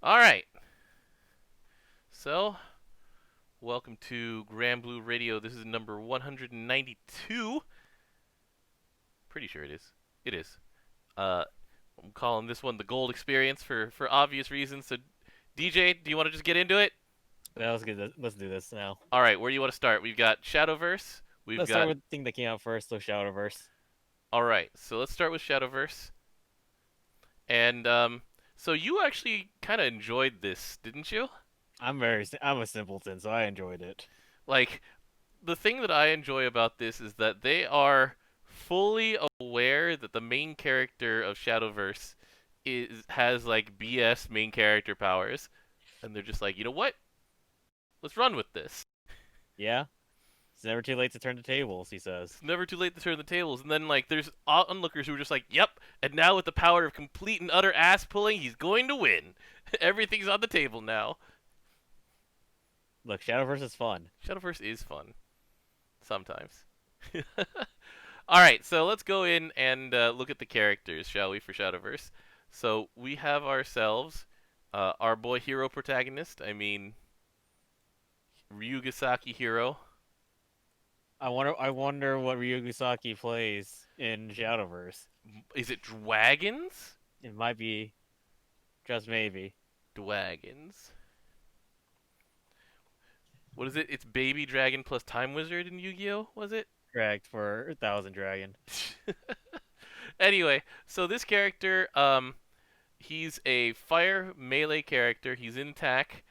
All right. So, welcome to Granblue Radio. This is number 192. Pretty sure it is. It is. Uh, I'm calling this one the Gold Experience for obvious reasons. So, DJ, do you want to just get into it? Yeah, let's do this now. All right. Where do you want to start? We've got Shadowverse. We've Let's start got. with the thing that came out first, so Shadowverse. All right. So let's start with Shadowverse. And so you actually kind of enjoyed this, didn't you? I'm a simpleton, so I enjoyed it. Like, the thing that I enjoy about this is that they are fully aware that the main character of Shadowverse has like BS main character powers, and they're just like, you know what? Let's run with this. Yeah? It's never too late to turn the tables, he says. It's never too late to turn the tables. And then like there's onlookers who are just like, yep. And now with the power of complete and utter ass pulling, he's going to win. Everything's on the table now. Look, Shadowverse is fun. Shadowverse is fun. Sometimes. All right, so let's go in and look at the characters, shall we, for Shadowverse? So we have ourselves our boy hero protagonist. I mean, Ryugasaki Hero. I wonder what Ryugasaki plays in Shadowverse. Is it dragons? It might be just maybe. Dragons. What is it? It's Baby Dragon plus Time Wizard in Yu-Gi-Oh, was it? Correct for 1000 Dragon. Anyway, so this character, he's a fire melee character. He's in attack,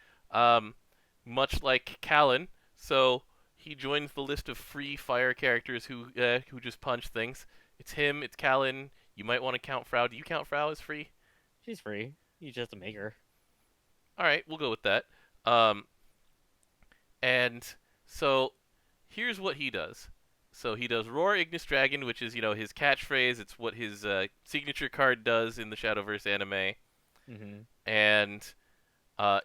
much like Callan. So he joins the list of free fire characters who just punch things. It's him. It's Callan. You might want to count Frau. Do you count Frau as free? She's free. He's just a maker. All right, we'll go with that. And so here's what he does. So he does Roar Ignis Dragon, which is, his catchphrase. It's what his signature card does in the Shadowverse anime. Mm-hmm. And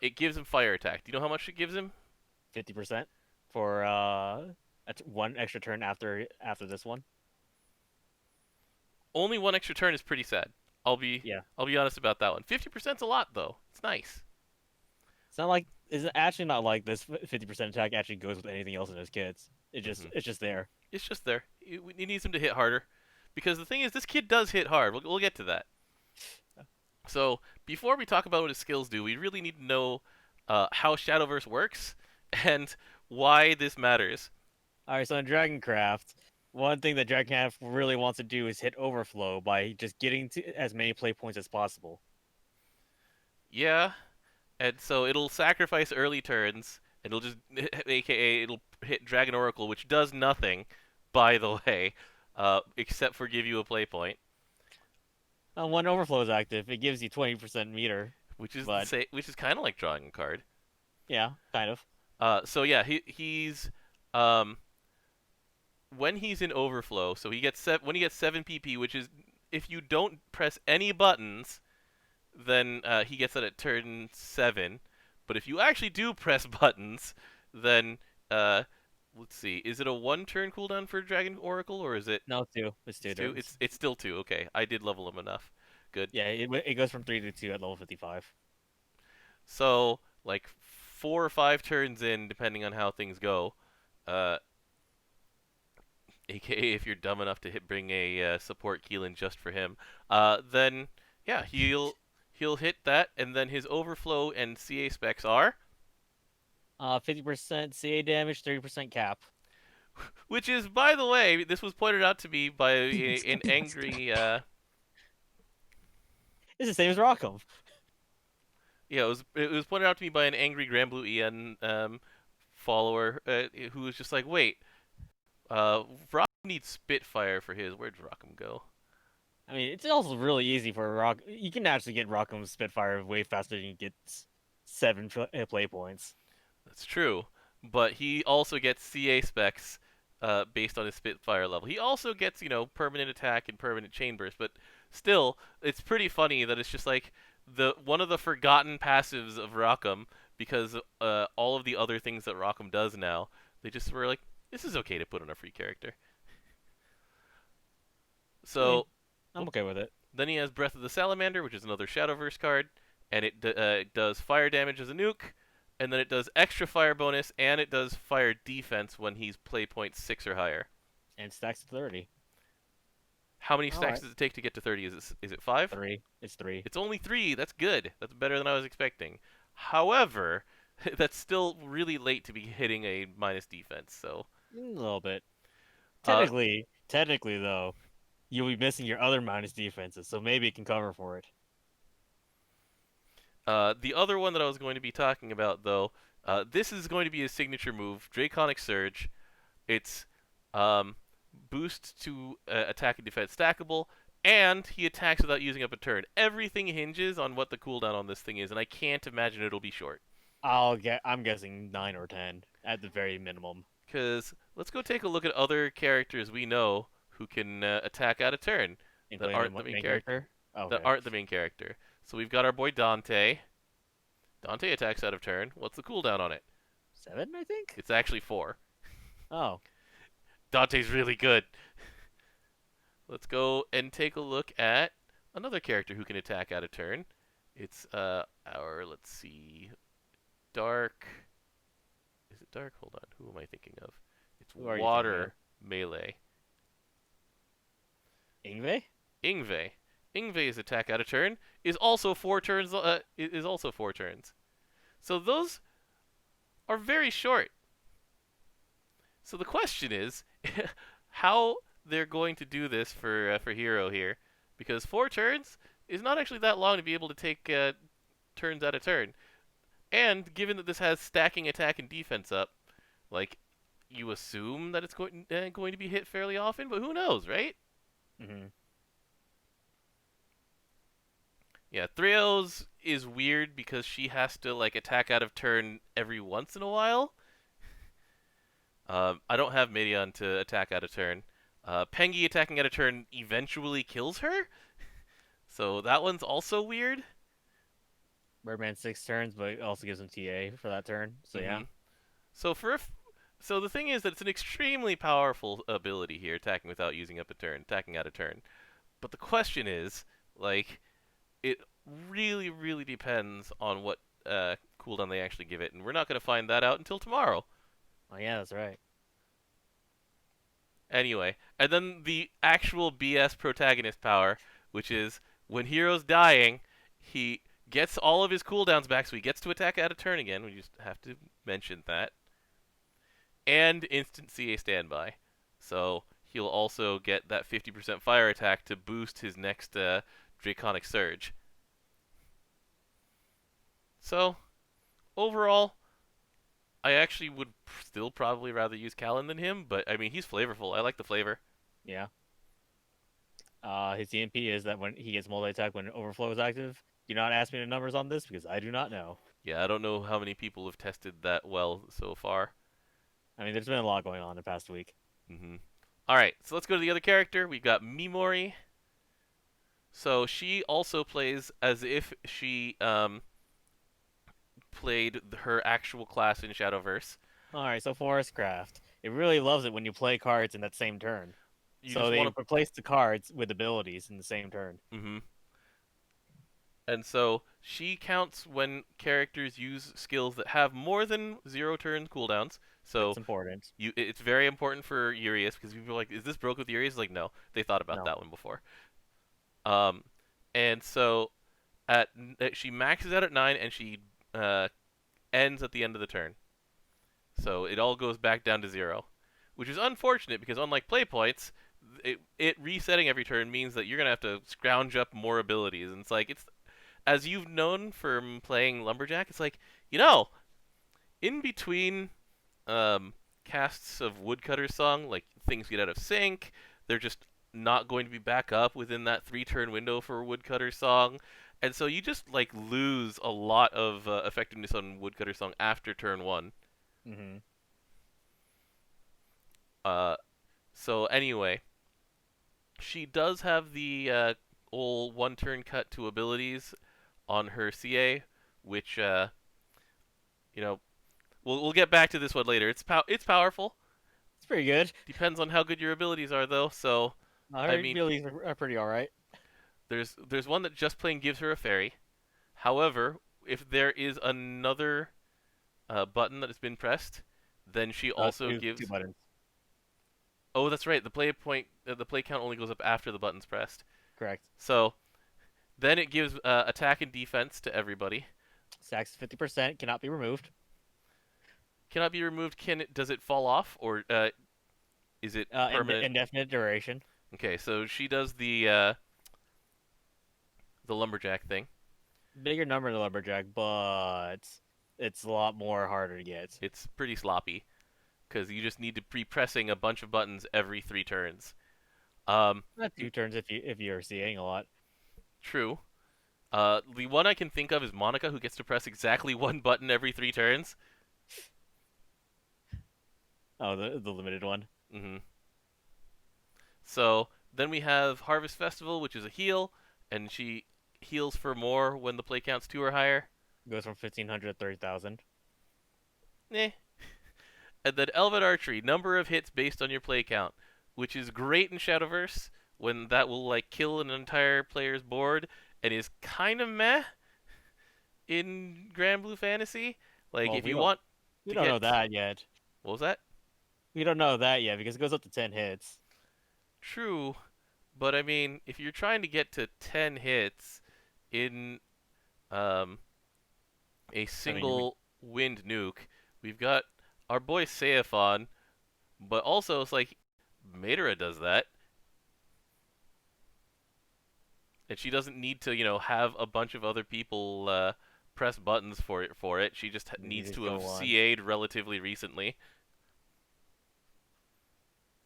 it gives him fire attack. Do you know how much it gives him? 50% for one extra turn after this one. Only one extra turn is pretty sad. I'll be honest about that one. 50%'s a lot though. It's nice. It's actually not like this 50% attack actually goes with anything else in his kits. It's just there. It's just there. He needs him to hit harder, because the thing is, this kid does hit hard. We'll get to that. So before we talk about what his skills do, we really need to know how Shadowverse works and why this matters. Alright, so in Dragoncraft, one thing that Dragoncraft really wants to do is hit Overflow by just getting to as many play points as possible. Yeah, and so it'll sacrifice early turns, and it'll just, aka, it'll hit Dragon Oracle, which does nothing, by the way, except for give you a play point. When Overflow is active, it gives you 20% meter. Which is But which is kind of like drawing a card. yeah, kind of. So yeah, he's when he's in Overflow, so when he gets 7 PP, which is if you don't press any buttons, then he gets it at turn 7. But if you actually do press buttons, then let's see, is it a 1-turn cooldown for Dragon Oracle, or is it No, two. It's two two? turns. It's still 2. Okay, I did level him enough. Good. Yeah, it goes from 3 to 2 at level 55. So like 4 or 5 turns in, depending on how things go. AKA if you're dumb enough to bring a support Keelan just for him, then yeah, he'll hit that, and then his Overflow and CA specs are 50% CA damage, 30% cap. which is, by the way, this was pointed out to me by an angry. It's the same as Rockham. Yeah, it was pointed out to me by an angry Granblue EN follower who was just like, wait, Rockham needs Spitfire for his. Where'd Rockham go? I mean, it's also really easy for Rock. You can actually get Rockham's Spitfire way faster than you get 7 play points. That's true, but he also gets CA specs based on his Spitfire level. He also gets, permanent attack and permanent chain burst, but still, it's pretty funny that it's just like one of the forgotten passives of Rockham, because all of the other things that Rockham does now, they just were like, this is okay to put on a free character. So I'm okay with it. then he has Breath of the Salamander, which is another Shadowverse card, and it does fire damage as a nuke, and then it does extra fire bonus, and it does fire defense when he's play point 6 or higher. And stacks to 30. How many All stacks right. does it take to get to 30? Is it 5? 3. It's 3. It's only 3. That's good. That's better than I was expecting. However, that's still really late to be hitting a minus defense. So, A little bit. uh, Technically though, you'll be missing your other minus defenses, so maybe it can cover for it. the other one that I was going to be talking about, though, this is going to be a signature move, Draconic Surge. It's um, boost to attack and defense stackable, and he attacks without using up a turn. Everything hinges on what the cooldown on this thing is, and I can't imagine it'll be short. I'm guessing 9 or 10 at the very minimum. Because let's go take a look at other characters we know who can attack out of turn that Including aren't the the main main character. character? Oh, That okay. aren't the main character. So we've got our boy Dante. Dante attacks out of turn. What's the cooldown on it? 7, I think? It's actually 4. Oh. Dante's really good. Let's go and take a look at another character who can attack out of turn. It's our, let's see, Dark. Is it Dark? Hold on. Who am I thinking of? It's Who are you thinking of? Water Melee. Ingve? Ingve. Ingve's attack out of turn is also 4 turns. Is also 4 turns. So those are very short. So the question is, how they're going to do this for Hero here, because 4 turns is not actually that long to be able to take turns out of turn. And given that this has stacking attack and defense up, like you assume that it's going to be hit fairly often, but who knows, right? Mm-hmm. Yeah, Threos is weird because she has to like attack out of turn every once in a while. I don't have Midian to attack out of turn. Pengi attacking out of turn eventually kills her, so that one's also weird. Birdman 6 turns, but it also gives him TA for that turn. So yeah. hmm So so the thing is that it's an extremely powerful ability here, attacking without using up a turn, attacking out of turn. But the question is, like, it really, really depends on what cooldown they actually give it, and we're not going to find that out until tomorrow. Oh yeah, that's right. Anyway, and then the actual BS protagonist power, which is when Hero's dying, he gets all of his cooldowns back, so he gets to attack out of turn again. We just have to mention that. And instant CA standby. So he'll also get that 50% fire attack to boost his next Draconic Surge. So, overall, I actually would still probably rather use Callan than him, but I mean, he's flavorful. I like the flavor. Yeah. His EMP is that when he gets multi attack when overflow is active. Do not ask me the numbers on this because I do not know. Yeah, I don't know how many people have tested that well so far. I mean, there's been a lot going on the past week. All right, so let's go to the other character. We've got Mimori. So she also plays as if she played her actual class in Shadowverse. All right, so Forest Craft. It really loves it when you play cards in that same turn. You So just they want replace the cards with abilities in the same turn. to. And so she counts when characters use skills that have more than 0 turn cooldowns. That's So important. it's very important for Urias because people are like, "Is this broke with Urias?" Like, no, they thought about No. that one before. Um, and so at she maxes out at 9 and she ends at the end of the turn. So it all goes back down to 0, which is unfortunate because unlike play points, it resetting every turn means that you're gonna have to scrounge up more abilities, and it's like it's as you've known from playing Lumberjack, it's like, in between casts of Woodcutter's Song, like things get out of sync, they're just not going to be back up within that 3 turn window for Woodcutter's Song, and so you just like lose a lot of effectiveness on Woodcutter's Song after turn 1. Mm-hmm. Uh, so anyway, she does have the old 1 turn cut to abilities on her CA, which you know we'll get back to this one later. It's powerful. It's pretty good. Depends on how good your abilities are, though. So I Her mean, abilities are pretty all right. there's one that just plain gives her a fairy. However, if there is another button that has been pressed, then she also Two gives. buttons. Oh, that's right. The play count only goes up after the button's pressed. Correct. So then it gives attack and defense to everybody. Stacks 50% cannot be removed. Cannot be removed. Does it fall off or is it permanent? Indefinite duration. Okay, so she does the lumberjack thing. Bigger number than lumberjack, but it's a lot more harder to get. It's pretty sloppy because you just need to be pressing a bunch of buttons every 3 turns. Not 2 turns if you're seeing a lot. True. The one I can think of is Monica, who gets to press exactly one button every 3 turns. Oh, the limited one. Mm-hmm. So then we have Harvest Festival, which is a heal, and she heals for more when the play count's 2 or higher. Goes from 1,500 to 30,000. Eh. And then Elven Archery, number of hits based on your play count, which is great in Shadowverse when that will like kill an entire player's board, and is kind of meh in Granblue Fantasy. Like Well, if you want we to don't get know that yet. what was that? We don't know that yet because it goes up to 10 hits. True, but I mean, if you're trying to get to 10 hits in a single wind nuke, we've got our boy Seaphon, but also it's like Madara does that. And she doesn't need to, have a bunch of other people press buttons for it. She just needs to have CA'd relatively recently.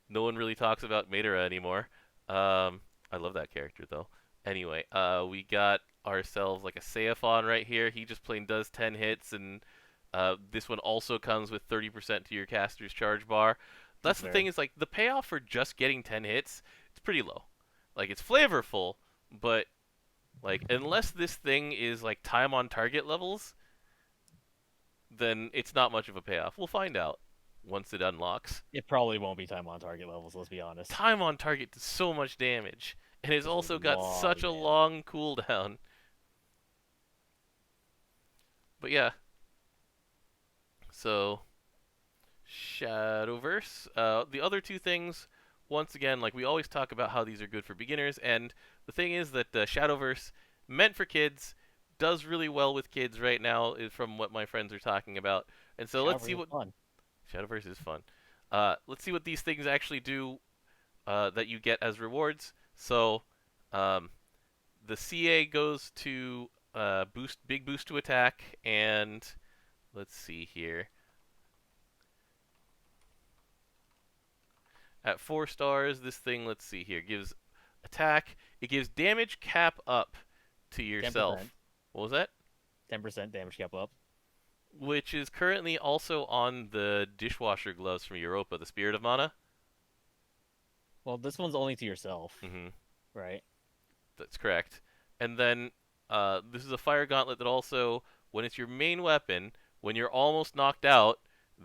No one really talks about Madara anymore. I love that character though. Anyway, we got ourselves like a Seaphon right here. He just plain does 10 hits, and this one also comes with 30% to your caster's charge bar. That's the thing, is like the payoff for just getting 10 hits, it's pretty low. Like it's flavorful, but like unless this thing is like time on target levels, then it's not much of a payoff. We'll find out once it unlocks. It probably won't be time on target levels, let's be honest. Time on target does so much damage, and it's also got such a long cooldown. But yeah. So Shadowverse. The other two things, once again, like we always talk about how these are good for beginners, and the thing is that Shadowverse, meant for kids, does really well with kids right now, from what my friends are talking about. And so let's see what Shadowverse is fun. Let's see what these things actually do that you get as rewards. So the CA goes to big boost to attack, and let's see here. At 4 stars, this thing, let's see here, gives attack. It gives damage cap up to yourself. 10%. What was that? 10% damage cap up. Which is currently also on the dishwasher gloves from Europa, the Spirit of Mana. Well, this one's only to yourself. Mm-hmm. Right? That's correct. And then this is a fire gauntlet that also, when it's your main weapon, when you're almost knocked out,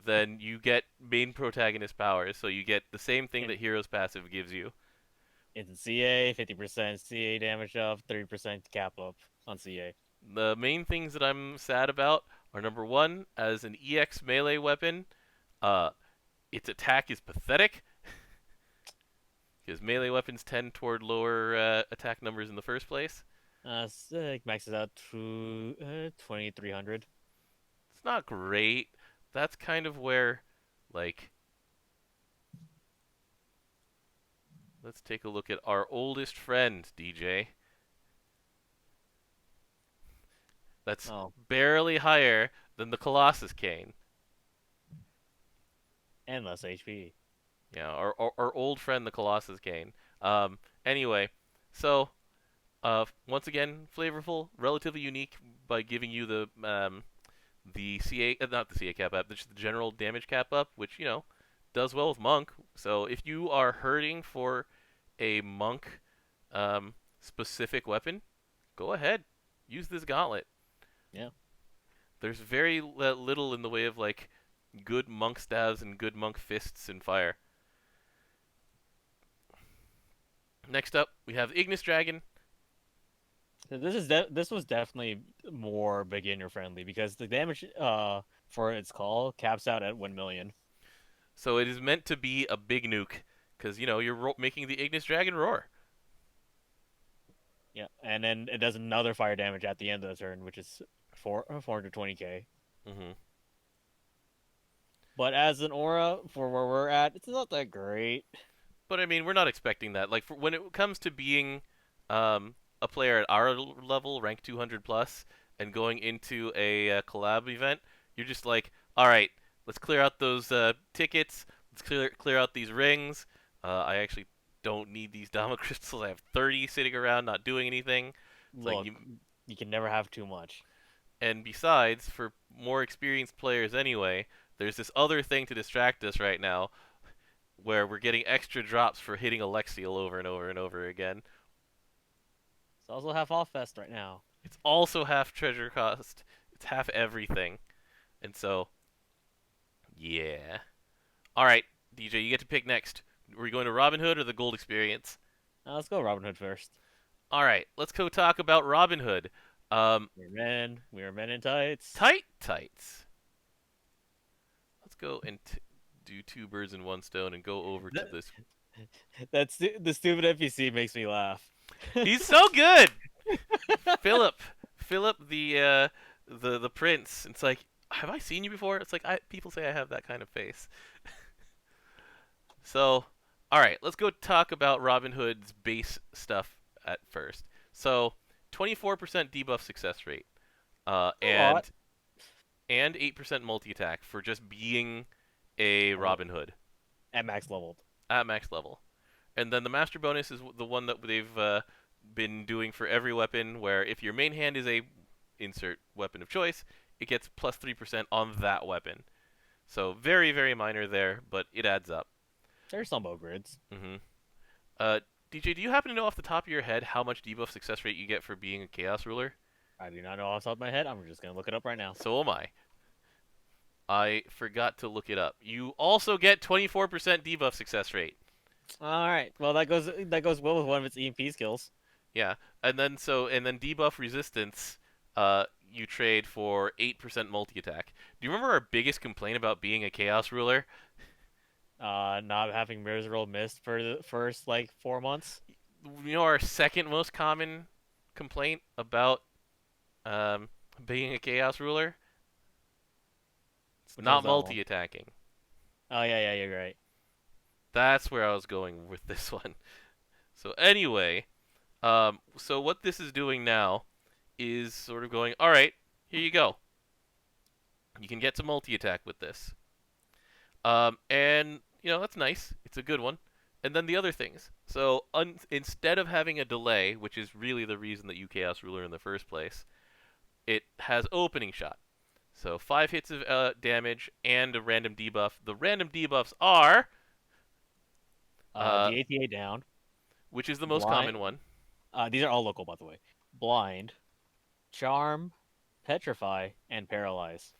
then you get main protagonist powers. So you get the same thing that Hero's passive gives you. It's CA, 50% CA damage up, 30% cap up on CA. The main things that I'm sad about are, number one, as an EX melee weapon, its attack is pathetic. Because melee weapons tend toward lower attack numbers in the first place. So it maxes out to 2,300. It's not great. That's kind of where, like, let's take a look at our oldest friend, DJ. That's barely higher than the Colossus Cane. And less HP. Yeah, our old friend, the Colossus Cane. Anyway, so once again, flavorful, relatively unique by giving you the CA, not the CA cap up, just the general damage cap up, which does well with Monk. So if you are hurting for a Monk specific weapon, go ahead, use this gauntlet. Yeah. There's very little in the way of like good Monk staves and good Monk fists in fire. Next up, we have Ignis Dragon. So this was definitely more beginner friendly because the damage for its call caps out at 1,000,000. So it is meant to be a big nuke, because you're making the Ignis Dragon roar. Yeah, and then it does another fire damage at the end of the turn, which is 420k. Hmm. But as an aura for where we're at, it's not that great. But I mean, we're not expecting that. Like when it comes to being a player at our level, rank 200 plus, and going into a collab event, you're just like, all right, let's clear out those tickets. Let's clear out these rings. I actually don't need these Dama crystals. I have 30 sitting around, not doing anything. It's like Look, you can never have too much. and besides, for more experienced players anyway, there's this other thing to distract us right now, where we're getting extra drops for hitting Alexiel over and over and over again. It's also half off fest right now. It's also half treasure cost. It's half everything. And so, yeah. All right, DJ, you get to pick next. Are we going to Robin Hood or the Gold Experience? Now let's go Robin Hood first. All right, let's go talk about Robin Hood. We're men. We are men in tights. Tight tights. Let's go and do two birds in one stone and go over to this. That's the stupid NPC makes me laugh. He's so good. Philip, Philip, the prince. It's like, have I seen you before? It's like people say I have that kind of face. So, all right, let's go talk about Robin Hood's base stuff at first. So, 24% debuff success rate, uh, A lot. and and 8% multi attack for just being a Robin Hood At max leveled. at max level. And then the master bonus is the one that they've been doing for every weapon, where if your main hand is a insert weapon of choice, it gets plus 3% on that weapon. So very, very minor there, but it adds up. There's some bow grids. Hmm. Uh, DJ, do you happen to know off the top of your head how much debuff success rate you get for being a Chaos Ruler? I do not know off the top of my head. I'm just gonna look it up right now. So am I. I forgot to look it up. You also get 24% debuff success rate. All right. Well, that goes well with one of its EMP skills. Yeah, and then debuff resistance, you trade for 8% multi attack. Do you remember our biggest complaint about being a Chaos Ruler? Not having mirrors roll missed for the first like 4 months. You know our second most common complaint about um, being a Chaos Ruler? It's Which one's not that one? multi attacking. Oh yeah, you're right. That's where I was going with this one. So anyway, so what this is doing now is sort of going, all right, here you go. You can get to multi attack with this. And that's nice. It's a good one. And then the other things. So instead of having a delay, which is really the reason that you Chaos Ruler in the first place, it has opening shot. So 5 hits of damage and a random debuff. The random debuffs are, uh, The ATA down. which is the most Blind. common one, These are all local, by the way. Blind, charm, petrify, and paralyze.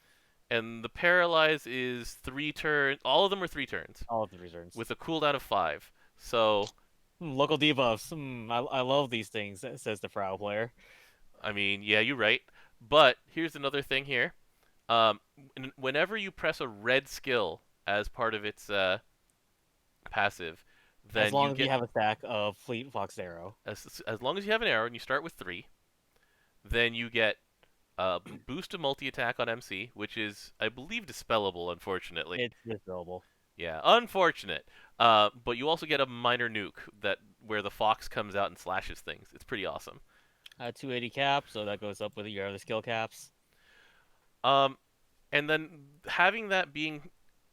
and the paralyze is 3 turns. All of them are 3 turns All of the returns. with a cooldown of 5. So Local debuffs. I love these things, says the Frau player. I mean, yeah, you're right. But here's another thing here. Um, Whenever you press a red skill as part of its passive, As then long you as you get have a stack of Fleet Fox Arrow. as long as you have an arrow and you start with 3, then you get boost to multi attack on MC, which is I believe dispellable, unfortunately. It's dispellable. Yeah, unfortunate. But you also get a minor nuke that where the fox comes out and slashes things. It's pretty awesome. 280 cap, so that goes up with your other skill caps. Um, and then having that being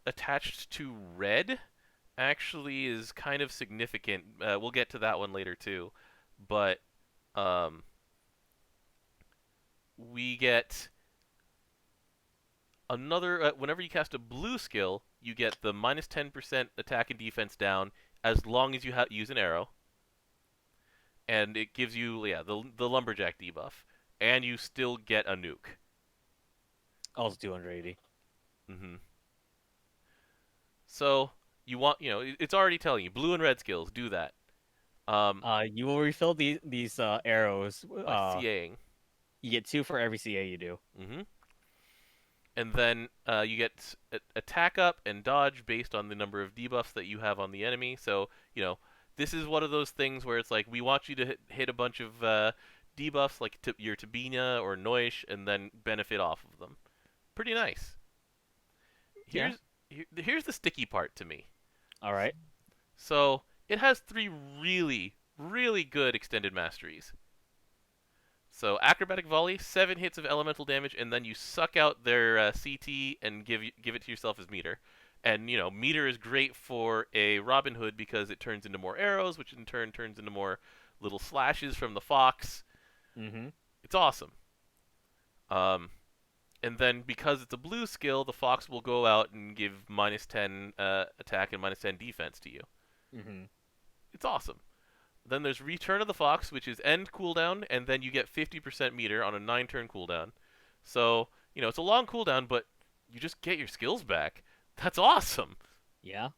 attached to red actually is kind of significant. We'll get to that one later too, but um, we get another. Whenever you cast a blue skill, you get the minus 10% attack and defense down as long as you use an arrow, and it gives you the lumberjack debuff, and you still get a nuke. Also 280. Mm-hmm. So you want, it's already telling you blue and red skills do that. You will refill these arrows. By CAing. You get 2 for every CA you do. Mm-hmm. And then you get attack up and dodge based on the number of debuffs that you have on the enemy. So, this is one of those things where it's like we want you to hit a bunch of debuffs like your Tabina or Noish and then benefit off of them. Pretty nice. Yeah. Here's the sticky part to me. All right. So, it has 3 really, really good extended masteries. So acrobatic volley, 7 hits of elemental damage, and then you suck out their CT and give it to yourself as meter. And meter is great for a Robin Hood because it turns into more arrows, which in turn turns into more little slashes from the fox. Mm-hmm. It's awesome. And then because it's a blue skill, the fox will go out and give -10 attack and -10 defense to you. Mm-hmm. It's awesome. Then there's Return of the Fox, which is end cooldown, and then you get 50% meter on a 9-turn cooldown. So, it's a long cooldown, but you just get your skills back. That's awesome. Yeah.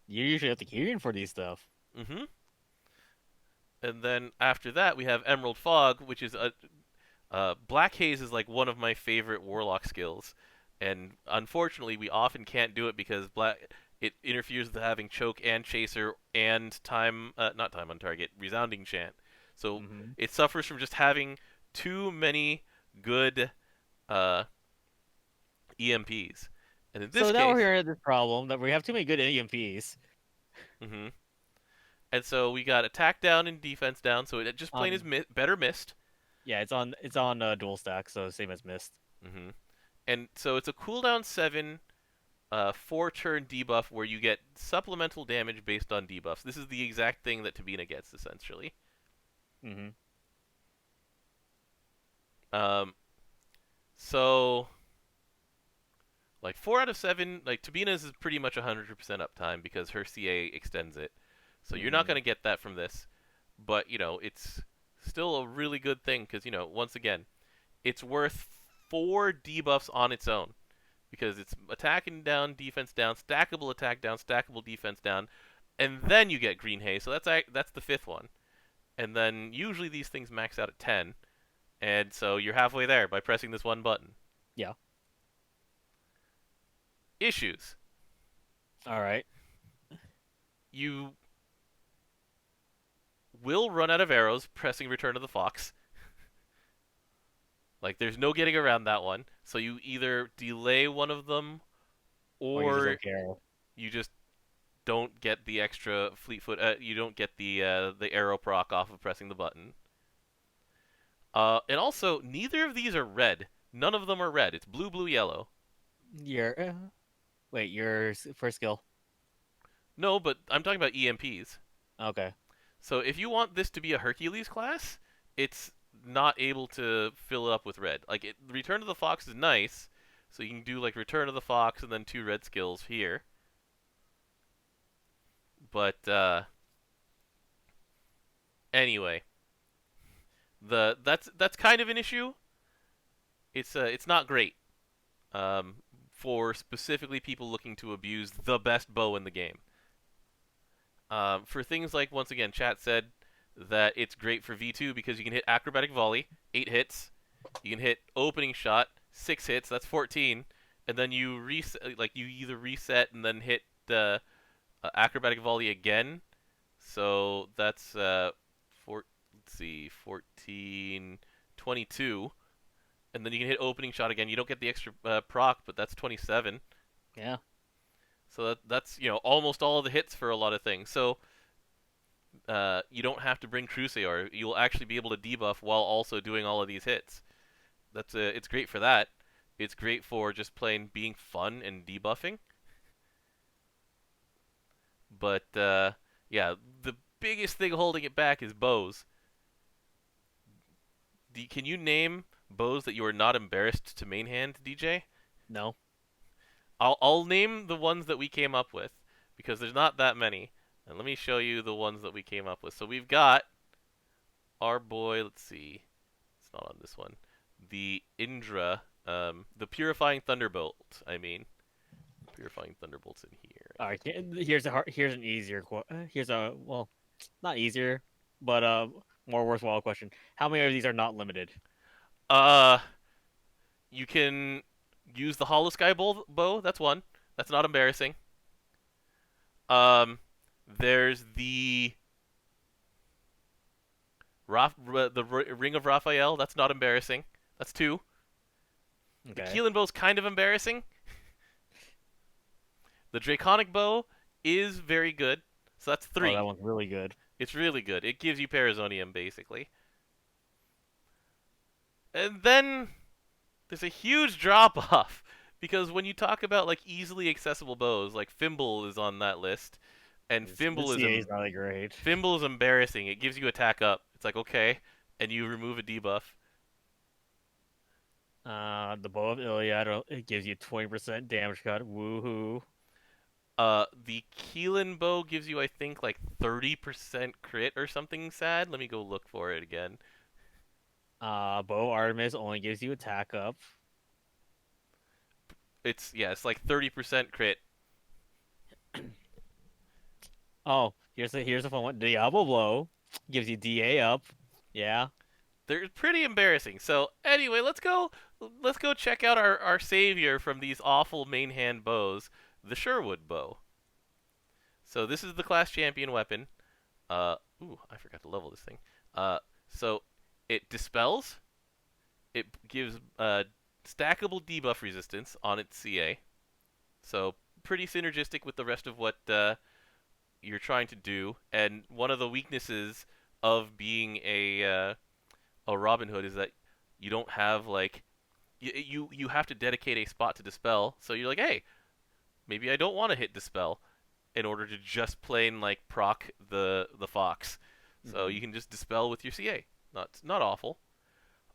You usually have to queue in for these stuff. Mm-hmm. And then after that, we have Emerald Fog, which is Black Haze is like one of my favorite Warlock skills. And unfortunately, we often can't do it because it interferes with having choke and chaser and not time on target, resounding chant. So Mm-hmm. it suffers from just having too many good EMPs. And in this So now we're case, here at this problem that we have too many good EMPs. hmm and so we got attack down and defense down. So it just plain is better missed. Yeah, it's on dual stack, so same as Mist. hmm And so it's a cooldown 7 4-turn debuff where you get supplemental damage based on debuffs. This is the exact thing that Tabina gets, essentially. Mm-hmm. Um, so, like, 4 out of 7, like, Tabina's is pretty much 100% uptime because her CA extends it. So you're not Mm-hmm. going to get that from this. But, it's still a really good thing because, once again, it's worth 4 debuffs on its own. Because it's attacking down, defense down, stackable attack down, stackable defense down, and then you get Green Haze. So that's the 5th one. And then usually these things max out at 10, and so you're halfway there by pressing this one button. Yeah. Issues. All right. You will run out of arrows pressing Return of the Fox. Like, there's no getting around that one. So you either delay one of them, Or you just or don't care. you just don't get the extra fleet foot. You don't get the arrow proc off of pressing the button. And also, neither of these are red. None of them are red. It's blue, blue, yellow. Your wait, your first skill. No, but I'm talking about EMPs. Okay. So if you want this to be a Hercules class, it's not able to fill it up with red. Like, Return of the Fox is nice, so you can do like Return of the Fox and then 2 red skills here. But anyway, that's kind of an issue. It's not great for specifically people looking to abuse the best bow in the game. For things like, once again, chat said that it's great for V2 because you can hit acrobatic volley, 8 hits. You can hit opening shot, 6 hits. That's 14, and then you reset. Like, you either reset and then hit acrobatic volley again. So that's let's see, 14, 22. And then you can hit opening shot again. You don't get the extra proc, but that's 27. Yeah. So that's almost all of the hits for a lot of things. So you don't have to bring Crusaor. You'll actually be able to debuff while also doing all of these hits. It's great for that. It's great for just plain being fun and debuffing. But yeah, the biggest thing holding it back is bows. Can you name bows that you are not embarrassed to main hand, DJ? No. I'll name the ones that we came up with because there's not that many. And let me show you the ones that we came up with. So we've got our boy, let's see. It's not on this one. The Indra, the Purifying Thunderbolt, I mean. Purifying Thunderbolt's in here. All right. Here's an easier quote. Here's a well. not easier, but more worthwhile question. How many of these are not limited? Uh, you can use the Hollow Sky bow. That's one. That's not embarrassing. Um, there's the Ring of Raphael. That's not embarrassing. That's two. The Okay. Keelan bow's kind of embarrassing. The Draconic bow is very good. So that's Oh, that three. one's really good. It's really good. It gives you Parazonium basically. And then there's a huge drop off because when you talk about like easily accessible bows, like Fimble is on that list, and This CA is not that great. Fimble is embarrassing. It gives you attack up. It's like okay, and you remove a debuff. The bow of Iliad, it gives you 20% damage cut. Woohoo! The Keelan bow gives you I think like 30% crit or something sad. Let me go look for it again. Bow Artemis only gives you attack up. It's like 30% crit. Oh, here's a fun one. Diablo Blow gives you DA up. Yeah. They're pretty embarrassing. So anyway, let's go check out our savior from these awful main hand bows, the Sherwood bow. So this is the class champion weapon. I forgot to level this thing. Uh, so it dispels. It gives stackable debuff resistance on its CA. So pretty synergistic with the rest of what you're trying to do. And one of the weaknesses of being a Robin Hood is that you don't have like you have to dedicate a spot to dispel. So you're like, hey, maybe I don't want to hit dispel in order to just plain like proc the fox. So Hmm. you can just dispel with your CA. Not awful.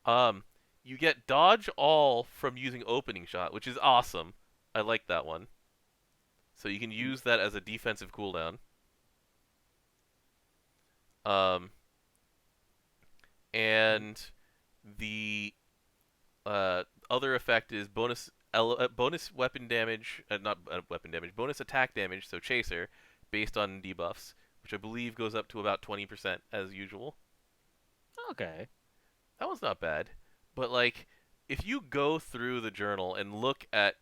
Um, you get dodge all from using opening shot, which is awesome. I like that one. So you can use that as a defensive cooldown. Um, and the other effect is bonus weapon damage, not weapon damage, bonus attack damage. So chaser, based on debuffs, which I believe goes up to about 20% as usual. Okay. That one's not bad, but like if you go through the journal and look at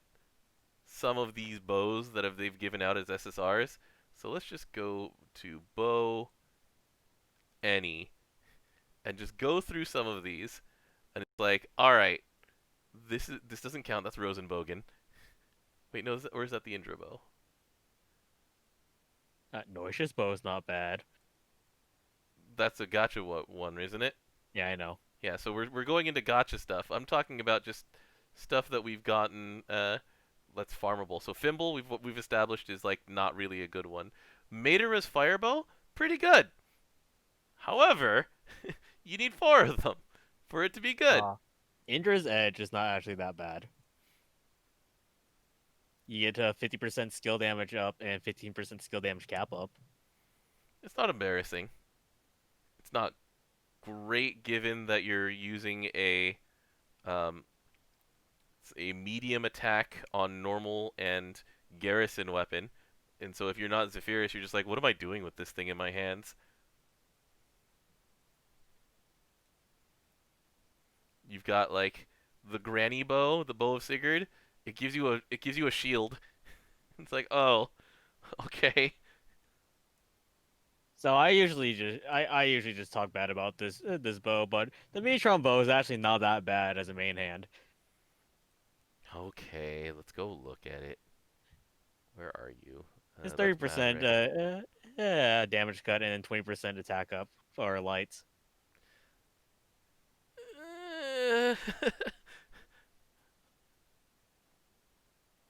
some of these bows that they've given out as SSRs, so let's just go to bow any and just go through some of these, and it's like, all right, this doesn't count. That's Rosenbogen. Wait, no, or is that the Indra bow? Noisious Bow is not bad. That's a gotcha one, isn't it? Yeah, I know. Yeah, so we're going into gotcha stuff. I'm talking about just stuff that we've gotten that's farmable. So Fimble we've established is like not really a good one. Madara's Firebow, pretty good. However, you need four of them for it to be good. Uh, Indra's Edge is not actually that bad. You get 50% skill damage up and 15% skill damage cap up. It's not embarrassing. It's not great given that you're using um, a medium attack on normal and garrison weapon. And so if you're not Zephyrus, you're just like, what am I doing with this thing in my hands? You've got like the granny bow, the bow of Sigurd. It gives you a shield. It's like, oh, okay. So I usually just talk bad about this bow, but the Metron bow is actually not that bad as a main hand. Okay, let's go look at it. Where are you? It's thirty That's percent Maverick. damage cut and then 20% attack up for lights. Uh,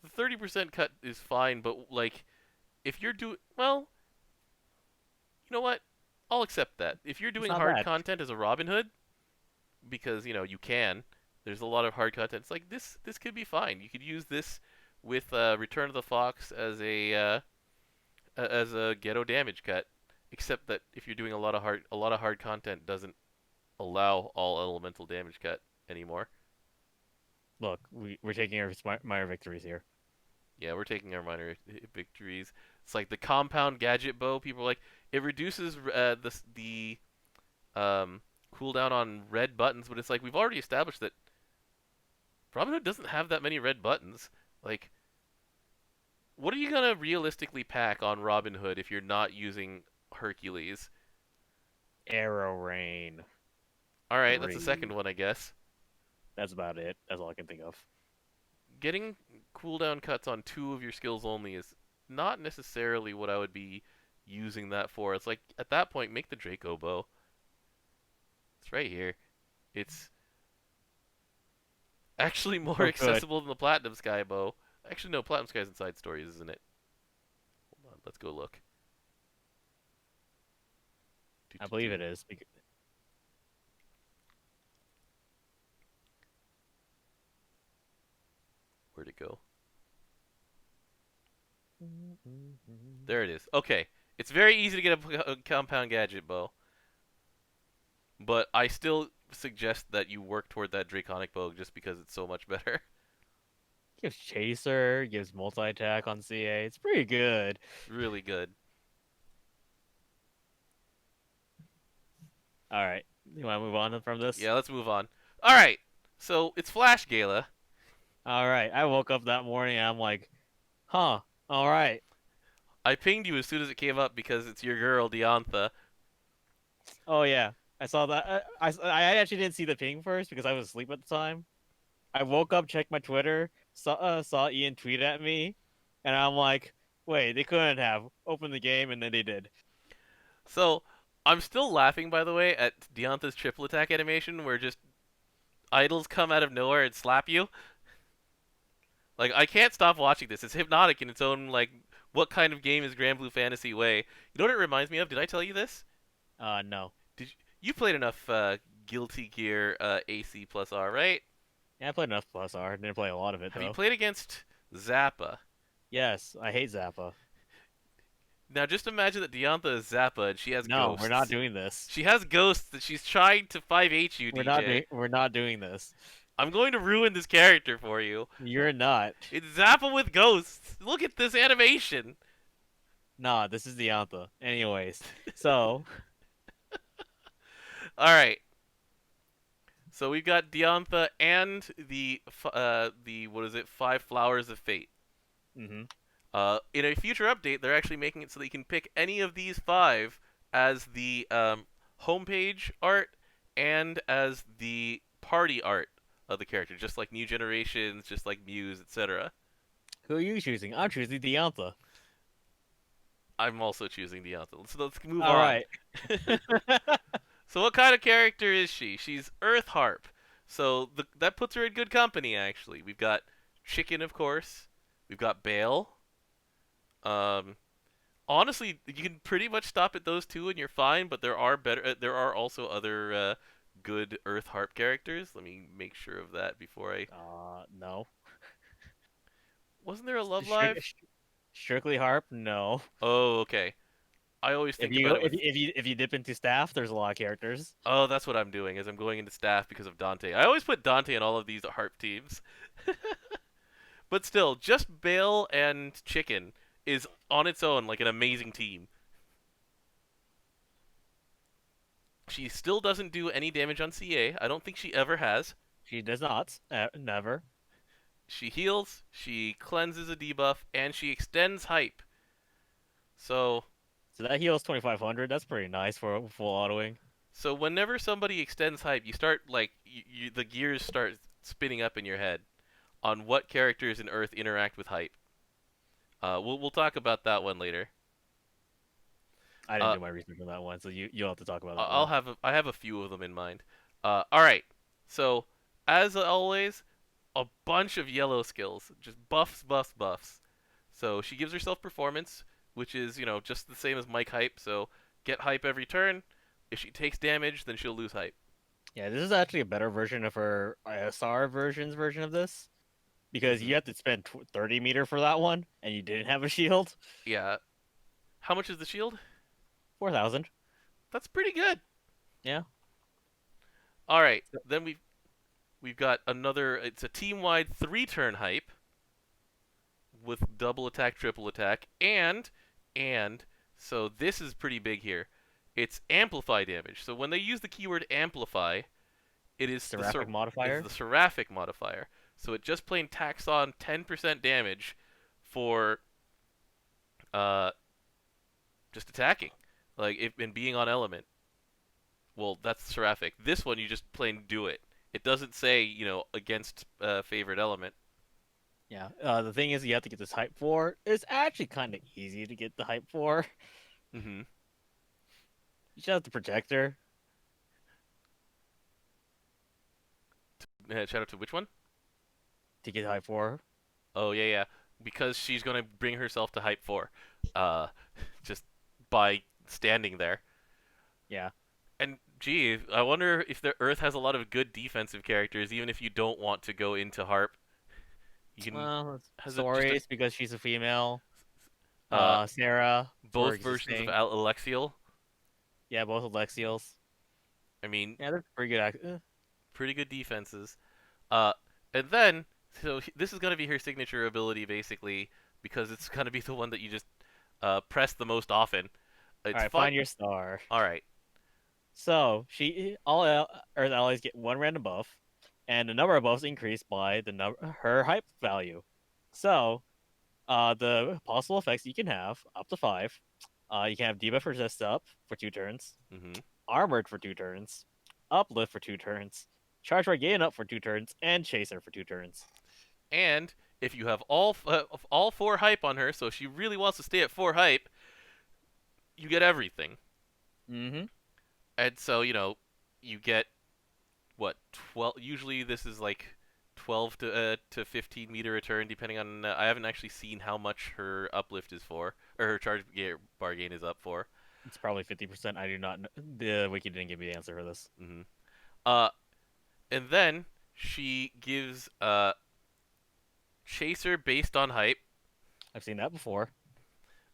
the 30% cut is fine, but like if you're doing well, you know what? I'll accept that. If you're It's doing not hard bad. content as a Robin Hood, because you can. There's a lot of hard content. It's like this could be fine. You could use this with Return of the Fox as a ghetto damage cut. Except that if you're doing a lot of hard content doesn't allow all elemental damage cut anymore. Look, we're taking our minor victories here. Yeah, we're taking our minor victories. It's like the compound gadget bow. People are like, It reduces the um, cooldown on red buttons, but it's like we've already established that Robin Hood doesn't have that many red buttons. Like, what are you gonna realistically pack on Robin Hood if you're not using Hercules? Arrow Rain All right, that's the 3. second one, I guess. That's about it. That's all I can think of. Getting cooldown cuts on two of your skills only is not necessarily what I would be using that for. It's like at that point, make the Draco bow. It's right here. It's actually more Oh, good. accessible than the Platinum Sky bow. Actually, no, Platinum Sky's in side stories, isn't it? Hold on, let's go look. I believe it Do-do-do. is. Where'd it go? There it is. Okay, it's very easy to get a compound gadget bow, but I still suggest that you work toward that Draconic bow just because it's so much better. Gives Chaser, gives multi attack on CA. It's pretty good. It's really good. All right, you want to move on from this? Yeah, let's move on. All right, so it's Flash Gala. All right. I woke up that morning and I'm like, huh. All right. I pinged you as soon as it came up because it's your girl Diantha. Oh yeah, I saw that. I actually didn't see the ping first because I was asleep at the time. I woke up, checked my Twitter, saw Ian tweet at me, and I'm like, wait, they couldn't have opened the game, and then they did. So I'm still laughing, by the way, at Diantha's triple attack animation where just idols come out of nowhere and slap you. Like I can't stop watching this. It's hypnotic in its own like. What kind of game is Granblue Fantasy Way? You know what it reminds me of? Did I tell you this? No. You played enough Guilty Gear AC plus R, right? Yeah, I played enough Plus R. Didn't play a lot of it Have you though. played against Zappa? Yes, I hate Zappa. Now just imagine that Diantha is Zappa and she has No, we're not ghosts. doing this. She has ghosts that she's trying to 5H you, We're not DJ. doing. We're not doing this. I'm going to ruin this character for you. You're not. It's Zappa with ghosts. Look at this animation. Nah, this is the Antha. Anyways, so All right. So we've got Diantha and the what is it? 5 Flowers of Fate. hmm In a future update, they're actually making it so that you can pick any of these five as the homepage art and as the party art of the character, just like New Generations, just like Muse, etc. who are you choosing? I'm choosing the Antha. I'm also choosing Diantha. So let's move All on. right. So what kind of character is she? She's Earth Harp. So that puts her in good company, actually. We've got Chicken, of course. We've got Bale. Um, honestly, you can pretty much stop at those two and you're fine. But there are better. There are also other good Earth Harp characters. Let me make sure of that before I. No. Wasn't there a Love Strict, Live? strictly harp? No. Oh, okay. I always If think you about go, it with. if you dip into staff, there's a lot of characters. Oh, that's what I'm doing. Is I'm going into staff because of Dante. I always put Dante in all of these harp teams. But still, just Bale and Chicken is on its own like an amazing team. She still doesn't do any damage on CA. I don't think she ever has. She does not. Never. She heals, she cleanses a debuff, and she extends hype. So, So that heals 2500. That's pretty nice for full autoing. so whenever somebody extends hype, you start like the gears start spinning up in your head on what characters in Earth interact with hype. We'll talk about that one later. I didn't Uh, do my research on that one, so you'll have to talk about that I'll one. have I have a few of them in mind. All right. So as always, a bunch of yellow skills, just buffs, buffs, buffs. So she gives herself performance, which is just the same as Mike hype. So get hype every turn. If she takes damage, then she'll lose hype. Yeah, this is actually a better version of her ISR version of this because Hmm. you have to spend 30 meter for that one, and you didn't have a shield. Yeah. How much is the shield? 4000. That's pretty good. Yeah. All right. Then we've got another. It's a team wide 3-turn hype with double attack, triple attack, and So this is pretty big here. It's amplify damage. So when they use the keyword amplify, Seraphic it's modifier. the seraphic modifier. So it just plain tacks on 10% damage for uh just attacking, like if and being on element. Well, that's seraphic. This one you just plain do it. It doesn't say against favorite element. Yeah. The thing is, you have to get this hype for. It's actually kind of easy to get the hype for. Mm-hmm. You just have the projector Shout out to which one? to get hype for. Oh yeah, yeah. Because she's gonna bring herself to hype 4, uh, just by standing there. Yeah. And gee, I wonder if the Earth has a lot of good defensive characters, even if you don't want to go into Harp. You can Well, has it just Stories because she's a female. uh Sarah for both versions of existing. Alexiel. Yeah, both Alexiels. I mean, Yeah, they're pretty good. pretty good defenses. Uh, and then this is gonna be her signature ability basically because it's gonna be the one that you just press the most often. All It's right, fun. find your star. All right. So Earth allies get one random buff, and the number of buffs increased by the number her hype value. So, the possible effects you can have up to 5. You can have debuff resist up for 2 turns, Mm-hmm. armored for 2 turns, uplift for 2 turns, charge regain up for 2 turns, and chaser for 2 turns. And if you have all 4 hype on her, so if she really wants to stay at 4 hype, you get everything. Mm-hmm. And so you get what 12. Usually this is like 12 to 15 meter return, depending on. I haven't actually seen how much her uplift is for, or her bar gain is up for. It's probably 50%. I do not know. The wiki didn't give me the answer for this. Mm-hmm. Uh, and then she gives chaser based on hype. I've seen that before.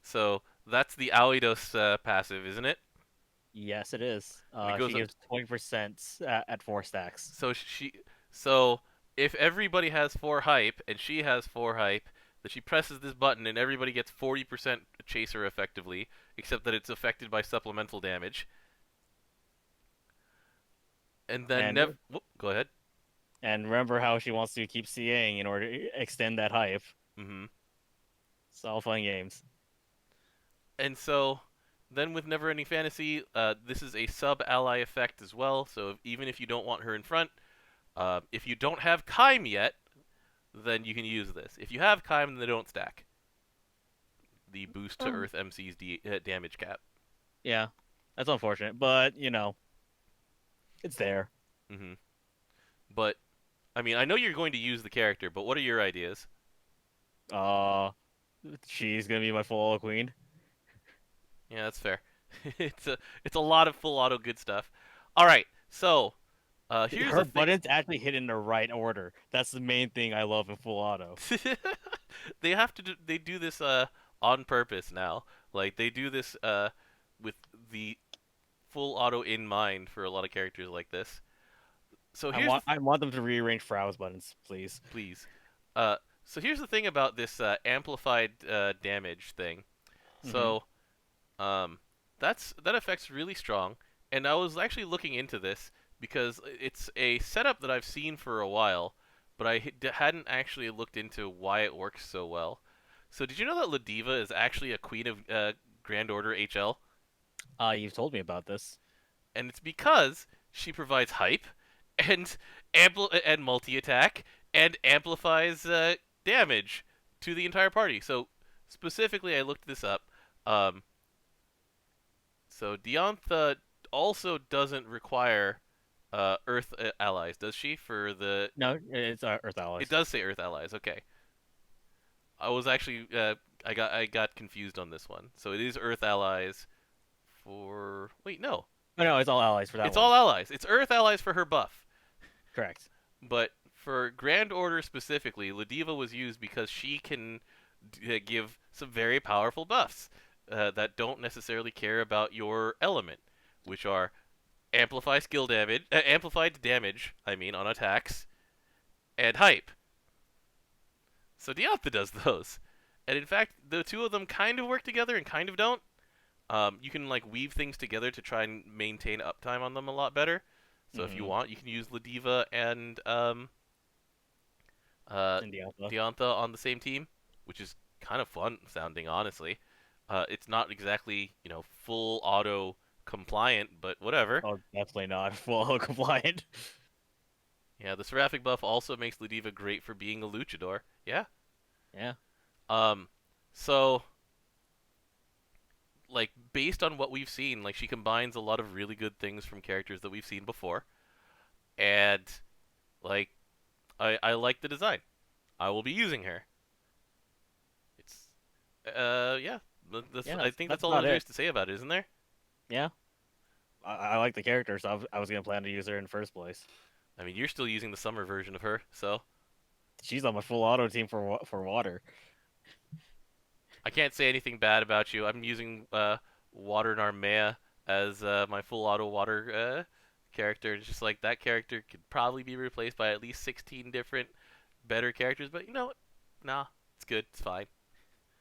So that's the Aoidos passive, isn't it? Yes, it is. And it She goes up. gives 20% at 4 stacks. So if everybody has 4 hype and she has 4 hype, that she presses this button and everybody gets 40% chaser effectively, except that it's affected by supplemental damage. And then And go ahead. and remember how she wants to keep CAing in order to extend that hype. Mm-hmm. It's all fun games. And so then with Never Ending Fantasy, this is a sub ally effect as well. So even if you don't want her in front, if you don't have Kaim yet, then you can use this. If you have Kaim, then they don't stack. The boost to Earth MC's damage cap. Yeah, that's unfortunate, but it's there. Mm-hmm. But I mean, I know you're going to use the character, but what are your ideas? Uh, she's gonna be my full auto queen. Yeah, that's fair. It's a lot of full auto good stuff. All right, so here's Her the thing. buttons actually hit in the right order. That's the main thing I love in full auto. They do this on purpose now. Like they do this with the full auto in mind for a lot of characters like this. So I here's want I want them to rearrange Frow's buttons, please. please. So here's the thing about this amplified damage thing. Mm-hmm. So that affect's really strong, and I was actually looking into this because it's a setup that I've seen for a while, but I hadn't actually looked into why it works so well. So did you know that Ladiva is actually a queen of Grand Order HL? You've told me about this. And it's because she provides hype and and multi attack and amplifies damage to the entire party. So specifically, I looked this up. Um, so Diantha also doesn't require Earth allies, does she? For the No, it's Earth it Allies. does say Earth allies. Okay, I was actually I got confused on this one. So it is Earth allies for wait no, Oh, no, it's all allies for that it's one. all allies. It's Earth allies for her buff. Correct. But for Grand Order specifically, Ladiva was used because she can give some very powerful buffs that don't necessarily care about your element, which are amplified damage. I mean, on attacks, and hype. So Diantha does those, and in fact, the two of them kind of work together and kind of don't. You can like weave things together to try and maintain uptime on them a lot better. So if you Mm-hmm. want, you can use Ladiva and In the alpha. Diantha on the same team, which is kind of fun sounding, honestly. It's not exactly full auto compliant, but whatever. Oh, definitely not full compliant. Yeah, the Seraphic buff also makes Ladiva great for being a luchador. Yeah. Yeah. Um, so like based on what we've seen, like she combines a lot of really good things from characters that we've seen before, and like I like the design. I will be using her. It's yeah. Yeah, I that's think that's that's all about there is it. to say about it, isn't there? Yeah. I like the character, so I was gonna plan to use her in the first place. I mean, you're still using the summer version of her, so She's on my full auto team for water. I can't say anything bad about you. I'm using Water Narmea as my full auto water character. It's just like that character could probably be replaced by at least 16 different better characters, but you know what? Nah, it's good. It's fine.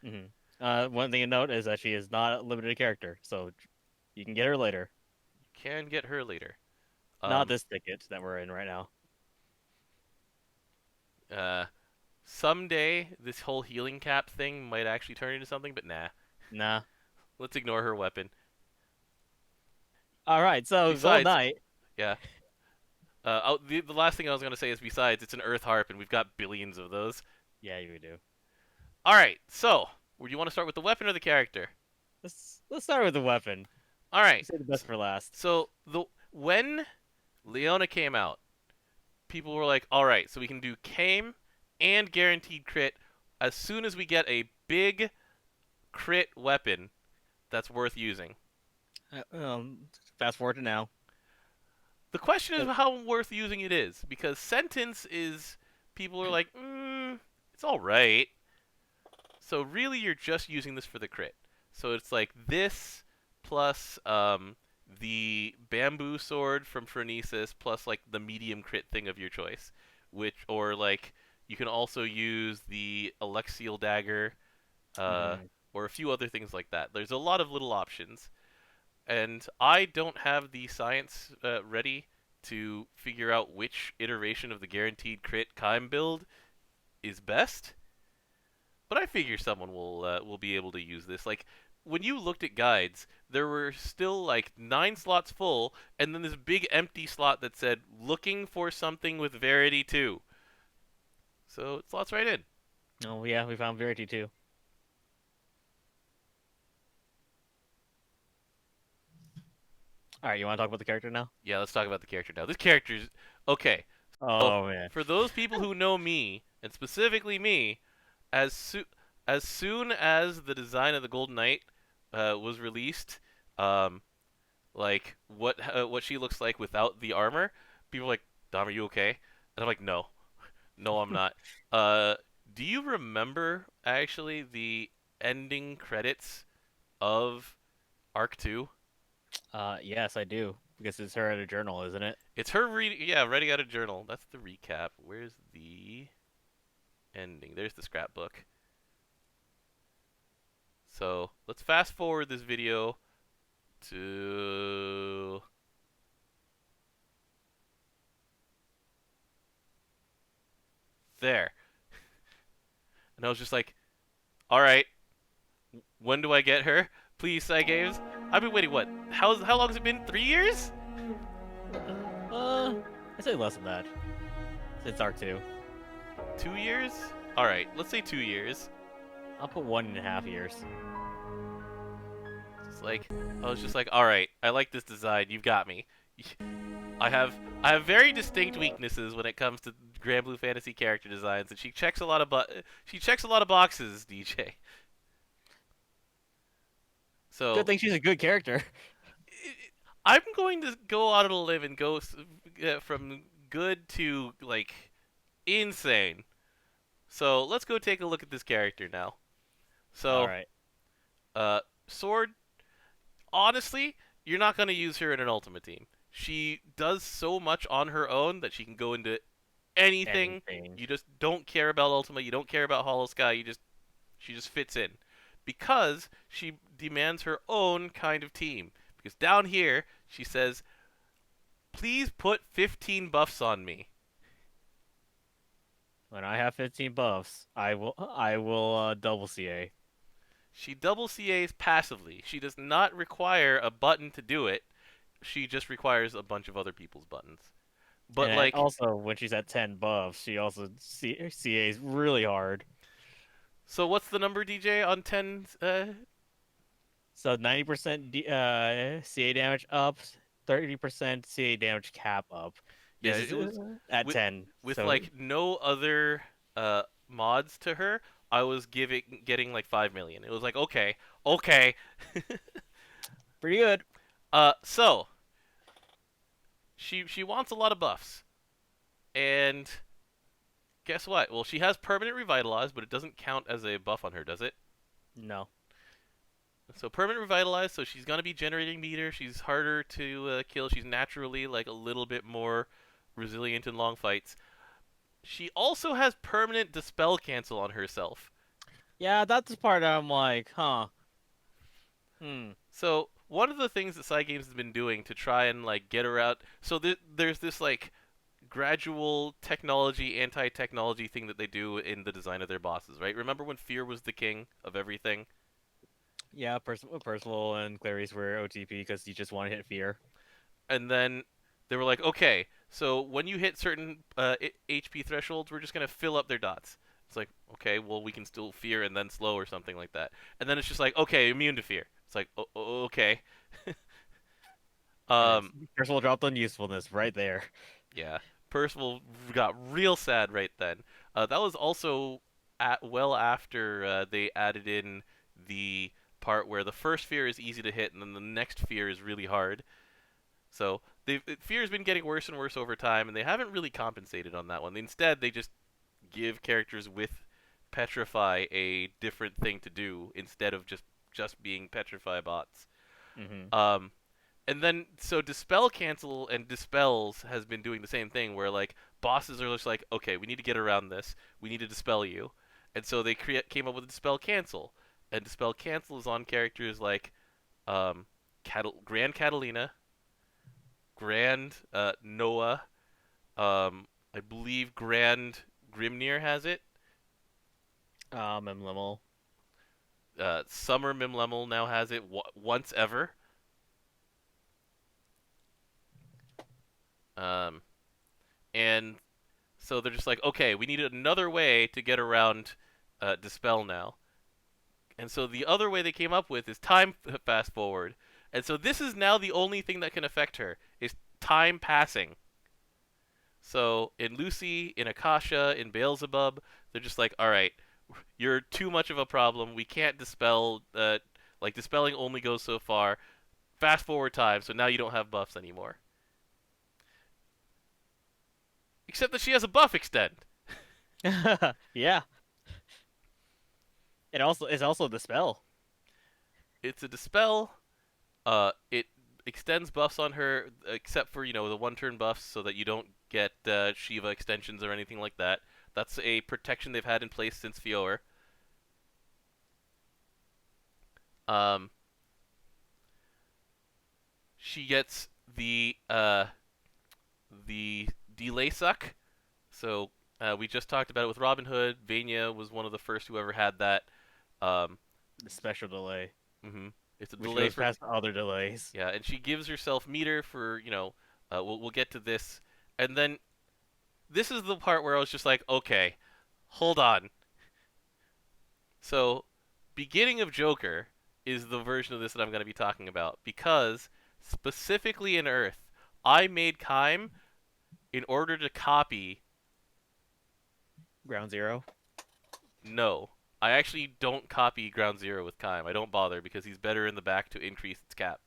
Hmm. One thing to note is that she is not a limited character, so you can get her later. Can get her later. Not Um, this ticket that we're in right now. uh, Someday this whole healing cap thing might actually turn into something, but nah. Nah. Let's ignore her weapon. All right, so Gold Besides, Knight. yeah. The last thing I was gonna say is besides, it's an Earth Harp, and we've got billions of those. Yeah, you do. All right, so would you want to start with the weapon or the character? Let's start with the weapon. All right. Say the best for last. So the when Leona came out, people were like, "All right, so we can do Kame and guaranteed crit as soon as we get a big crit weapon that's worth using." Fast forward to now. The question is how worth using it is, because Sentence is people are like, it's all right. So really, you're just using this for the crit. So it's like this plus the bamboo sword from Phronesis plus like the medium crit thing of your choice, which or like you can also use the Alexial dagger uh, Hmm. or a few other things like that. There's a lot of little options, and I don't have the science ready to figure out which iteration of the guaranteed crit Kime build is best. But I figure someone will be able to use this. Like when you looked at guides, there were still like 9 slots full, and then this big empty slot that said "looking for something with Verity 2." So it slots right in. Oh yeah, we found Verity too. All right, you want to talk about the character now? Yeah, let's talk about the character now. This character's okay. So Oh man. for those people who know me, and specifically me, as as soon as the design of the Golden Knight was released, um, like what she looks like without the armor, people are like, "Dom, are you okay?" And I'm like, "No, no, I'm not." Uh, do you remember actually the ending credits of Arc 2? Yes, I do because it's her at a journal, isn't it? It's her writing out a journal. That's the recap. Where's the ending? There's the scrapbook. So let's fast forward this video to there. And I was just like, all right, when do I get her? Please, Cygames. I've been waiting, what? How long has it been? 3 years? I'd say less than that. It's Arc 2. 2 years? All right, let's say 2 years. I'll put 1.5 years. It's like, I was just like, all right, I like this design. You've got me. I have very distinct weaknesses when it comes to Granblue Fantasy character designs, and she checks a lot of boxes, DJ. Good So thing she's a good character. I'm going to go out on a limb and go from good to like insane. So let's go take a look at this character now. All So, right. Sword. Honestly, you're not going to use her in an Ultimate team. She does so much on her own that she can go into anything. Anything. You just don't care about Ultima. You don't care about Hollow Sky. She just fits in. because she demands her own kind of team. Because down here, she says, please put 15 buffs on me. When I have 15 buffs, I will double CA. She double CAs passively. She does not require a button to do it. She just requires a bunch of other people's buttons. But And like, also, when she's at 10 buffs, she also CAs really hard. so what's the number, DJ, on 10? So 90% CA damage up, 30% CA damage cap up. Yeah, This is it was at with 10. with So like no other mods to her. I was getting like 5 million. It was like okay, okay. pretty good. So she wants a lot of buffs, and guess what? Well, she has permanent revitalize, but it doesn't count as a buff on her, does it? No. So permanent revitalize, so she's gonna be generating meter. She's harder to kill. She's naturally like a little bit more resilient in long fights. She also has permanent dispel cancel on herself. Yeah, that's the part I'm like, huh. Hmm. So one of the things that Cygames has been doing to try and like get around, so there's this like gradual technology, anti-technology thing that they do in the design of their bosses, right? Remember when Fear was the king of everything, Yeah, Percival and Clarice were OTP because you just want to hit fear. and then they were like, okay, so when you hit certain HP thresholds, we're just gonna fill up their dots. It's like, okay, well we can still Fear and then slow or something like that, and then it's just like, okay, immune to Fear. It's like, okay. And then um, Percival dropped on usefulness right there. Yeah, Percival got real sad right then. That was also well after they added in the part where the first fear is easy to hit and then the next fear is really hard. So fear has been getting worse and worse over time, and they haven't really compensated on that one. Instead, they just give characters with petrify a different thing to do instead of just being petrify bots. Hmm. Um, and then so dispel cancel and dispels has been doing the same thing where like bosses are just like, okay, we need to get around this, we need to dispel you, and so they came up with dispel cancel, and dispel cancel is on characters like um Grand Catalina, Grand Noah, I believe Grand Grimnir has it, Mimlimmel. Summer Mimlemel now has it once ever. um and So they're just like, okay, we need another way to get around Dispel now. And so the other way they came up with is time fast forward. And so this is now the only thing that can affect her is time passing. So in Lucy, in Akasha, in Beelzebub, they're just like, all right, you're too much of a problem. We can't dispel. Like dispelling only goes so far. Fast forward time, so now you don't have buffs anymore. Except that she has a buff extend. Yeah. It's also the spell. It's a dispel. It extends buffs on her, except for the one-turn buffs, so that you don't get Shiva extensions or anything like that. That's a protection they've had in place since Fior. Um, she gets the delay suck. So we just talked about it with Robin Hood. Vania was one of the first who ever had that. Um, The special delay, hmm It's a which delay goes for past other delays. yeah, and she gives herself meter for we'll get to this, and then this is the part where I was just like, okay, hold on. So, beginning of Joker is the version of this that I'm going to be talking about because specifically in Earth, I made Kime in order to copy. Ground Zero. No, I actually don't copy Ground Zero with Kime. I don't bother because he's better in the back to increase its cap.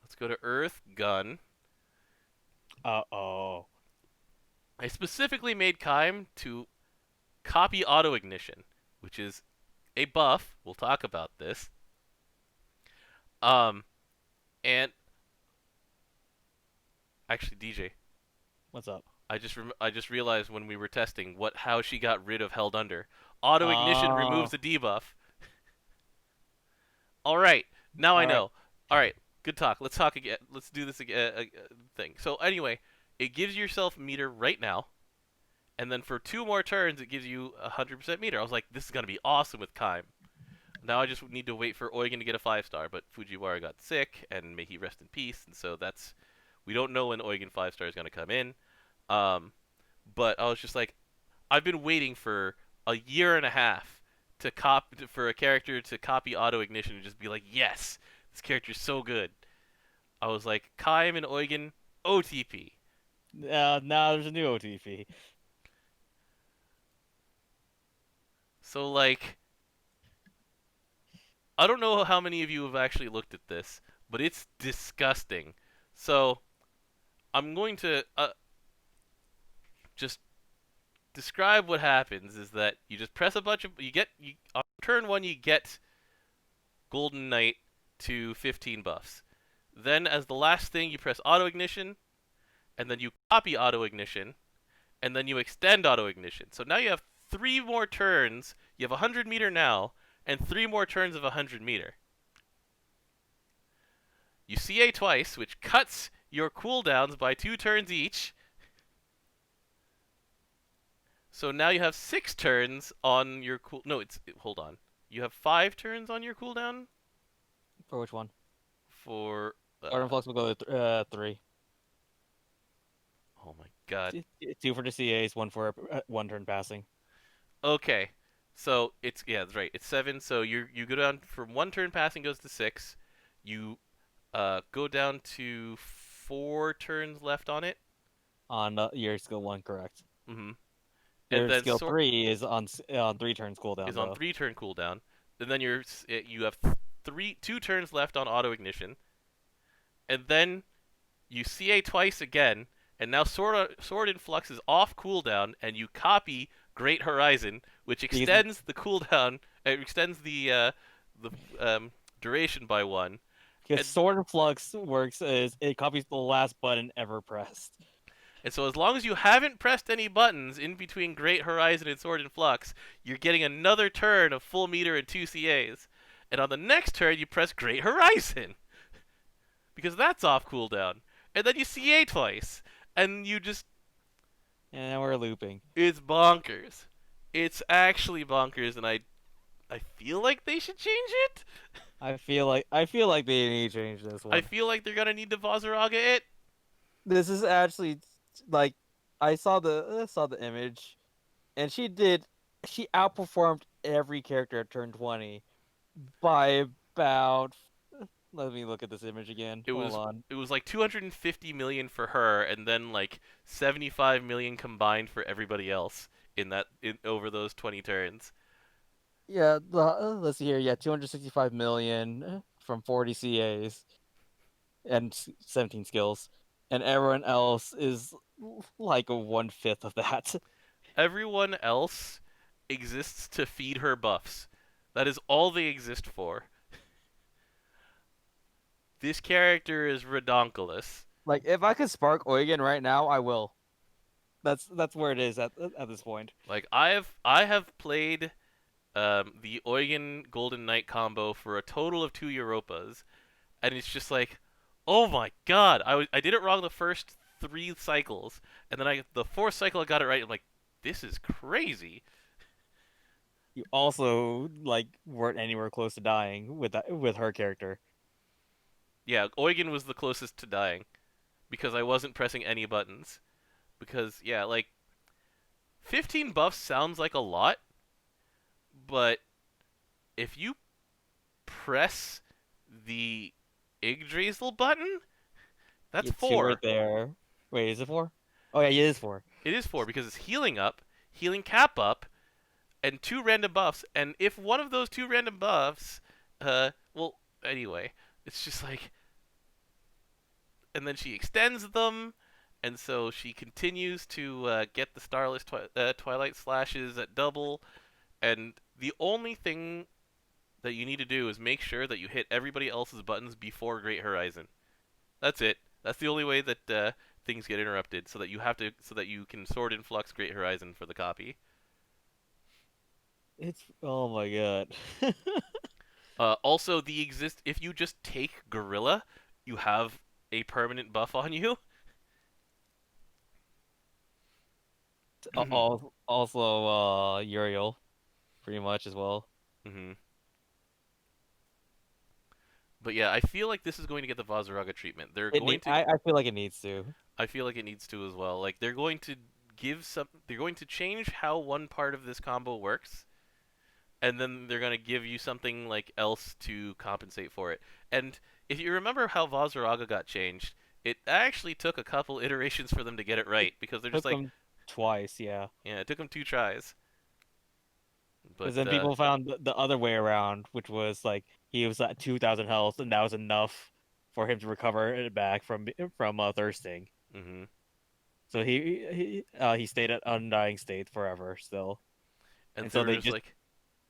Let's go to Earth Gun. Uh-oh. I specifically made Kime to copy auto ignition, which is a buff. We'll talk about this. Um, and actually, DJ, What's up? I just realized when we were testing how she got rid of held under. Auto ignition removes Oh, the debuff. All right, now I all right. know. All right, good talk. Let's talk again. Let's do this again. Thing. So anyway, it gives yourself meter right now, and then for 2 more turns, it gives you 100% meter. I was like, this is gonna be awesome with Kaim. Now I just need to wait for Eugen to get a 5-star, but Fujiwara got sick, and may he rest in peace. And so we don't know when Eugen 5-star is gonna come in. Um, but I was just like, I've been waiting for a year and a half for a character to copy auto ignition and just be like, yes, this character's so good. I was like, Kaim and Eugen, OTP. Now there's a new OTP. So like, I don't know how many of you have actually looked at this, but it's disgusting. So I'm going to just describe what happens. Is that you just press a bunch of on turn one you get Golden Knight to 15 buffs. Then as the last thing you press auto ignition, and then you copy auto ignition, and then you extend auto ignition. So now you have 3 more turns. You have 100 meter now, and 3 more turns of 100 meter. You CA twice, which cuts your cooldowns by 2 turns each. So now you have 6 turns on your cool. No, hold on. You have 5 turns on your cooldown For which one? for. Ardent Flux will go to 3. Oh my god. 2 for the CAs, 1 for 1 turn passing. Okay, so that's right. It's 7. So you go down from 1 turn passing goes to 6. You go down to 4 turns left on it. On your skill 1, correct. Mm-hmm. And Your then skill 3 is on 3 turns cooldown, is on though. 3 turn cooldown. And then you have 2 turns left on auto ignition. And then you CA twice again, and now Sword in Flux is off cooldown, and you copy Great Horizon, which extends the cooldown, extends the duration by 1. Because And, Sword and Flux works is it copies the last button ever pressed. and so as long as you haven't pressed any buttons in between Great Horizon and Sword in Flux, you're getting another turn of full meter and 2 CAs. And on the next turn, you press Great Horizon, because that's off cooldown. And then you CA twice, and you just And now we're looping. it's bonkers. It's actually bonkers, and I feel like they should change it. I feel like they need to change this I one. feel like they're gonna need to Vazaraga it. This is actually like I saw the image, and she outperformed every character at turn 20 by about. Let me look at this image again. It Hold was on. it was like 250 million for her, and then like 75 million combined for everybody else over those 20 turns. Yeah, let's see here. Yeah, 265 million from 40 CAs and 17 skills, and everyone else is like a 1/5 of that. Everyone else exists to feed her buffs. That is all they exist for. This character is redonkulous. Like, if I could spark Eugen right now, I will. That's where it is at this point. Like I have played the Eugen Golden Knight combo for a total of 2 Europas, and it's just like, oh my god, I did it wrong the first 3 cycles, and then the 4th cycle I got it right. I'm like, this is crazy. You also like weren't anywhere close to dying with her character. Yeah, Eugen was the closest to dying because I wasn't pressing any buttons. Because yeah, like 15 buffs sounds like a lot, but if you press the Yggdrasil button, that's It's 2 right 4. there. Wait, is it 4? Oh yeah, it is 4. It is 4 because it's healing up, healing cap up, and 2 random buffs. And if one of those 2 random buffs, well, anyway, it's just like, and then she extends them, and so she continues to get the Starless Twilight Slashes at double. And the only thing that you need to do is make sure that you hit everybody else's buttons before Great Horizon. That's it. That's the only way that things get interrupted, so that you can Sword in Flux Great Horizon for the copy. It's oh my god. Also, the exist if you just take Gorilla, you have a permanent buff on you. Also, Uriel, pretty much as well. hmm But yeah, I feel like this is going to get the Vazuraga treatment. They're going to. I feel like it needs to. I feel like it needs to as well. Like they're going to change how one part of this combo works, and then they're going to give you something like else to compensate for it. And if you remember how Vazuraga got changed, it actually took a couple iterations for them to get it It right, because they're just took like, them twice, yeah. yeah, it took them 2 tries. Because But then people found the other way around, which was like he was at 2,000 health, and that was enough for him to recover it back from thirsting. hmm So he stayed at undying state forever still, and and they so were they just just like,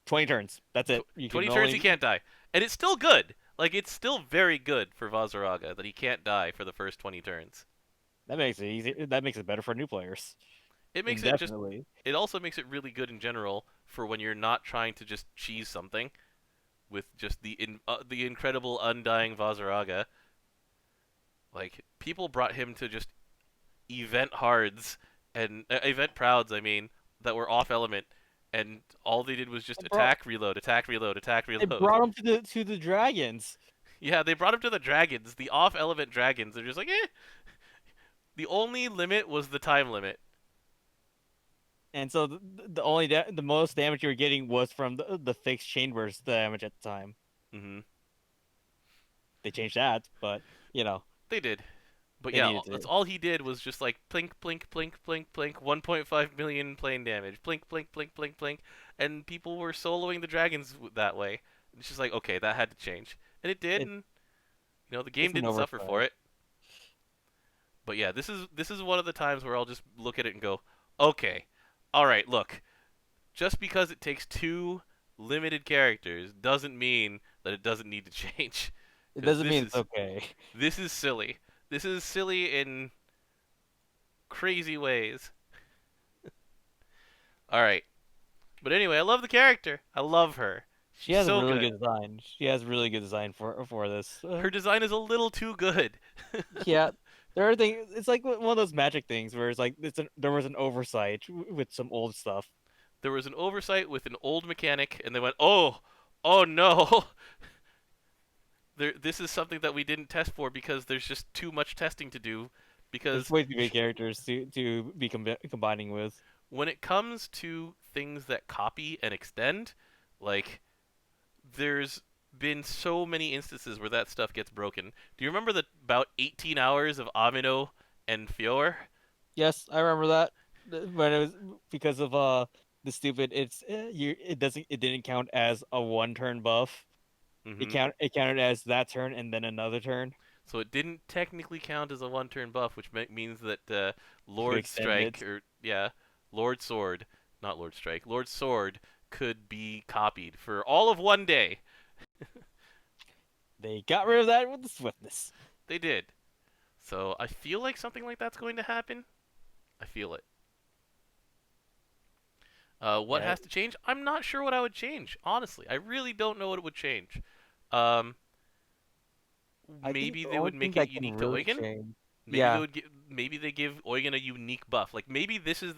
20 turns. That's it. You can 20 turns he only can't die, and it's still good. Like it's still very good for Vazuraga that he can't die for the first 20 turns. that makes it easy. That makes it better for new players, It makes it just indefinitely. it also makes it really good in general for when you're not trying to just cheese something with just the incredible undying Vazuraga. Like people brought him to just event hards and event prouds, I mean, that were off element, and all they did was just They brought attack, reload, attack, reload, attack, they reload. brought him to the dragons, Yeah, they brought him to the dragons, the off element dragons. They're just like, eh. The only limit was the time limit. and so the most damage you were getting was from the fixed chambers damage at the time. hmm They changed that, but you know They did. But they yeah, needed that's to. all he did was just like plink, plink, plink, plink, plink, 1.5 million plane damage, plink, plink, plink, plink, plink, and people were soloing the dragons that way. It's just like, okay, that had to change, and it did, It, and the game it's an didn't suffer for oversight. it. But yeah, this is one of the times where I'll just look at it and go, okay, all right, look, just because it takes two limited characters doesn't mean that it doesn't need to change, It because doesn't mean it's okay. this is silly. This is silly in crazy ways. All right. But anyway, I love the character. I love her. She She's has a so really good. good design. She has really good design for this. Her design is a little too good. Yeah, there are things. It's like one of those magic things where it's like there was an oversight with some old stuff. There was an oversight with an old mechanic, and they went, "Oh, oh no! This is something that we didn't test for because there's just too much testing to do." There's Because way too many characters to be combining with. when it comes to things that copy and extend, like there's been so many instances where that stuff gets broken. Do you remember the about 18 hours of Amino and Fior? Yes, I remember that when it was because of the stupid. It didn't count as a 1 turn buff. hmm It counted as that turn and then another turn. So it didn't technically count as a one-turn buff, which means that You could Lord extend Strike, it. or yeah, Lord Sword, not Lord Strike, Lord Sword could be copied for all of one day. They got rid of that with the swiftness. They did. So I feel like something like that's going to happen. I feel it. What Yeah, has to change? I'm not sure what I would change. Honestly, I really don't know what it would change. Um, I think maybe the they only would thing make it that can unique to really Eugen. change. Maybe they Yeah, would maybe they give Eugen a unique buff. Like maybe this is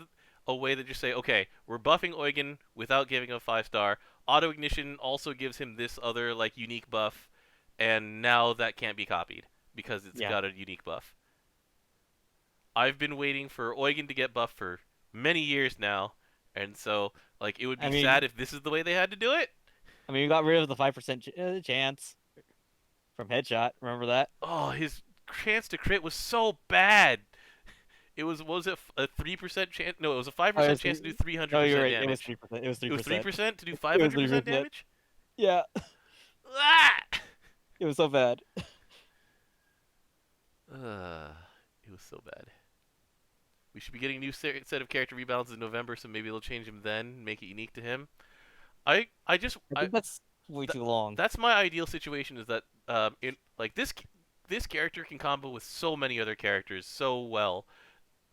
a way that just say, okay, we're buffing Eugen without giving him a 5 star. Auto ignition also gives him this other like unique buff, and now that can't be copied because it's yeah. got a unique buff. I've been waiting for Eugen to get buffed for many years now, and so like it would I be mean, sad if this is the way they had to do it. we got rid of the 5% chance from headshot. Remember that? Oh, his chance to crit was so bad. It was it a 3% chance? No, it was a five Oh, percent chance to do no, you're 300% right. It was damage. 3%. It was It three was three percent. percent to do It was 500% 3%. damage. Yeah, Ah! it was so bad. Uh, it was so bad. We should be getting a new set of character rebalances in November, so maybe they'll change him then, make it unique to him. I just I I think that's way th- too long. that's my ideal situation is that in like this character can combo with so many other characters so well,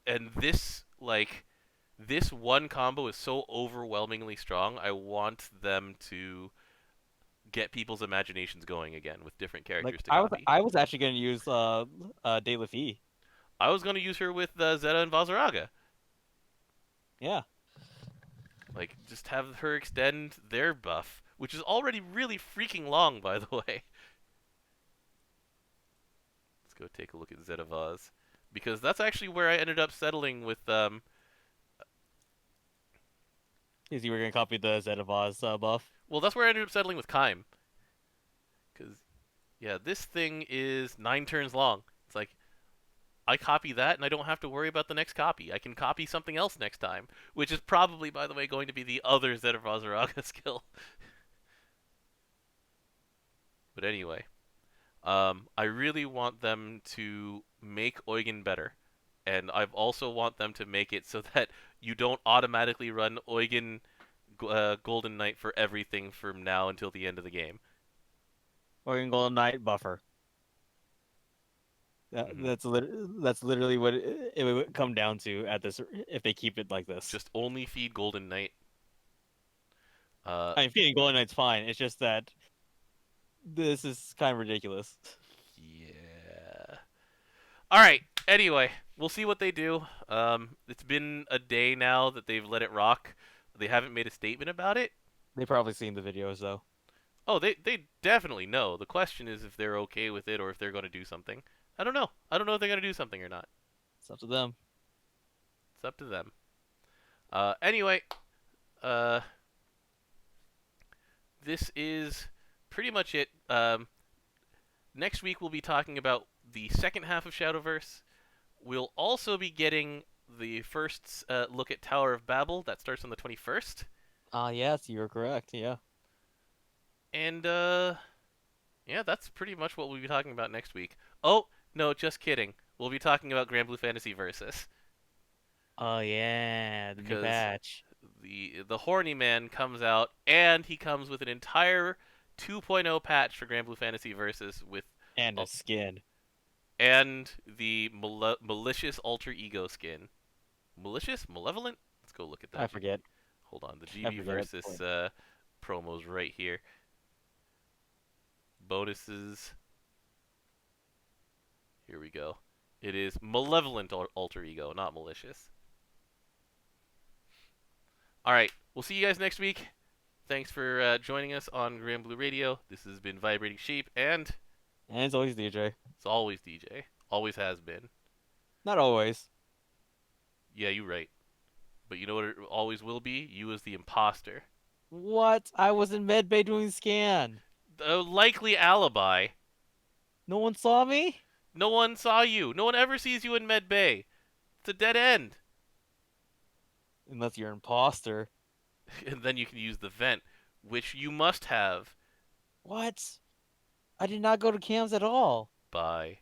and this one combo is so overwhelmingly strong. I want them to get people's imaginations going again with different Like characters to I copy. was actually gonna use De Laffy. I was gonna use her with Zeta and Vazaraga. Yeah. Like, just have her extend their buff, which is already really freaking long, by the way. Let's go take a look at Zeta Vaz, because that's actually where I ended up settling with. Because you were gonna copy the Zedavaz buff. Well, that's where I ended up settling with Kaim, because yeah, this thing is 9 turns long. It's like I copy that, and I don't have to worry about the next copy. I can copy something else next time, which is probably, by the way, going to be the other Zeta Vazaraga skill. But anyway, I really want them to make Eugen better, and I also want them to make it so that you don't automatically run Eugen Golden Knight for everything from now until the end of the game. Or in Golden Knight buffer. Hmm. That's literally what it would come down to at this if they keep it like this. Just only feed Golden Knight. Uh, I mean, feeding Golden Knight's fine. It's just that this is kind of ridiculous. yeah. All right. Anyway, we'll see what they do. It's been a day now that they've let it rock. They haven't made a statement about it. They probably seen the videos though. Oh, they definitely know. The question is if they're okay with it or if they're going to do something. I don't know. I don't know if they're going to do something or not. It's up to them. It's up to them. Anyway, uh, this is pretty much it. Next week we'll be talking about the second half of Shadowverse. We'll also be getting the first look at Tower of Babel. That starts on the 21st. Yes, you're correct. Yeah. And, yeah, that's pretty much what we'll be talking about next week. Oh, no, just kidding. We'll be talking about Granblue Fantasy Versus. Oh yeah, the new Because patch the horny man comes out, and he comes with an entire 2.0 patch for Granblue Fantasy Versus with and uh, a skin. and the malicious alter ego skin. Malicious, malevolent. Let's go look at I that. forget. Hold on, the I GB forget at this Versus point. promos right here. Bonuses. Here we go. It is malevolent alter ego, not malicious. All right, we'll see you guys next week. Thanks for joining us on Granblue Radio. This has been Vibrating Sheep, and And it's always DJ. it's always DJ. Always has been. Not always. Yeah, you're right. But you know what it always will be? You as the imposter. What? I was in medbay doing scan. The likely alibi. No one saw me? No one saw you. No one ever sees you in Med Bay. It's a dead end. Unless you're an imposter. And then you can use the vent, which you must have What? I did not go to cams at all. by